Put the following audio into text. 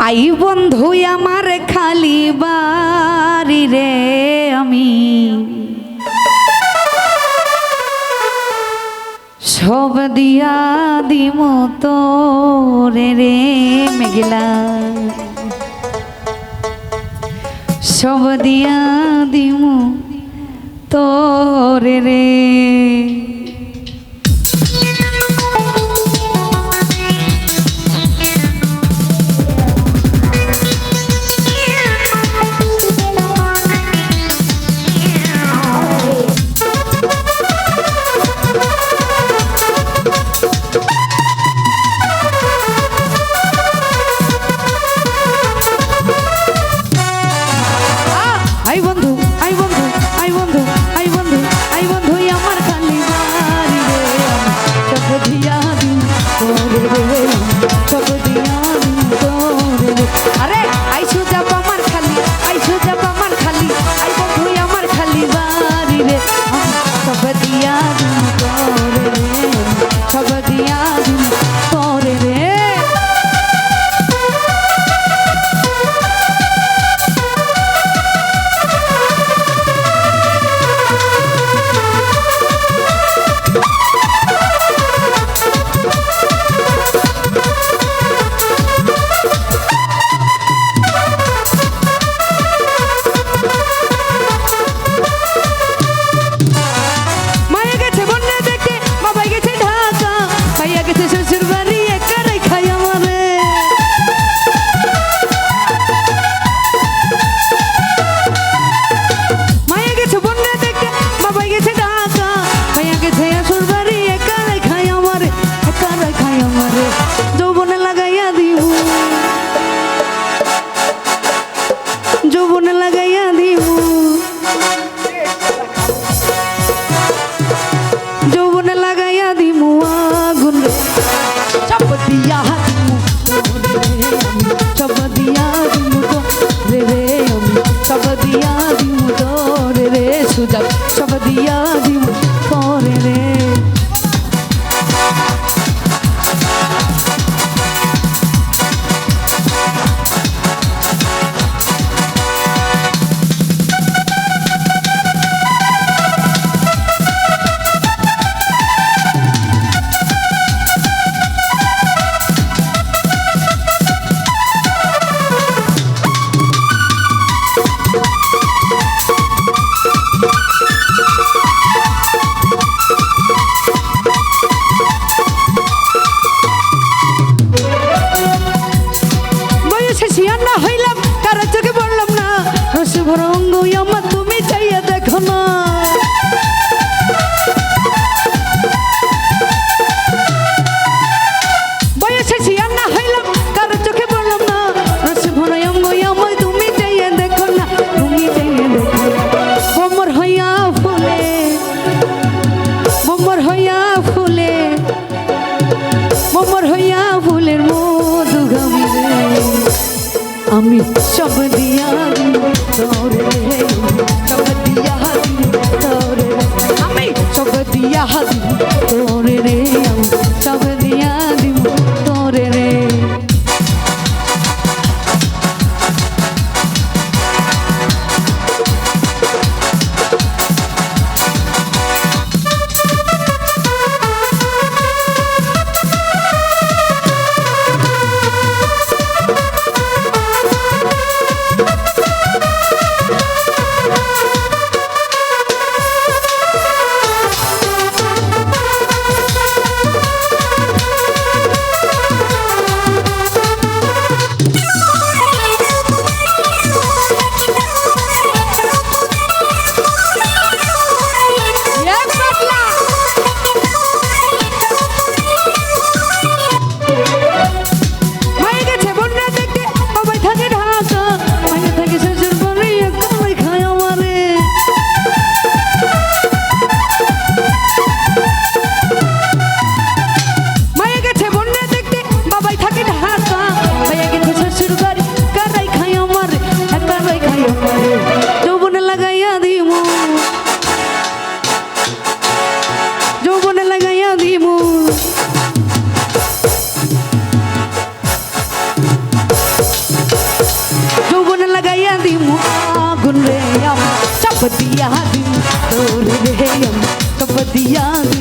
I বন্ধু আমার খালি বাড়ি রে আমি সব দিয়া দিম তোরে রে মেঘলা সব দিয়া দিম তোরে রে সব দিয়া দিব তোরে রে তুমি চাইয়া দেখো না বয়সে শিয়ার না হইলাম কারো চোখে পড়লাম না রস ভরয়ম গয়াময় তুমি চাইয়া দেখো না তুমি চাইয়া দেখো মোমর হইয়া ফুলে মোমর হইয়া ফুলে মোমর হইয়া ফুলের মধু ঘামিবে আমি সব দিয়া তোরে সব দিয়া তোরে আমি সব দিয়া তোরে রে আমি সব দিয়া দিব তোরে রে दिया दिन तोड़ रे हम कब दिया दिन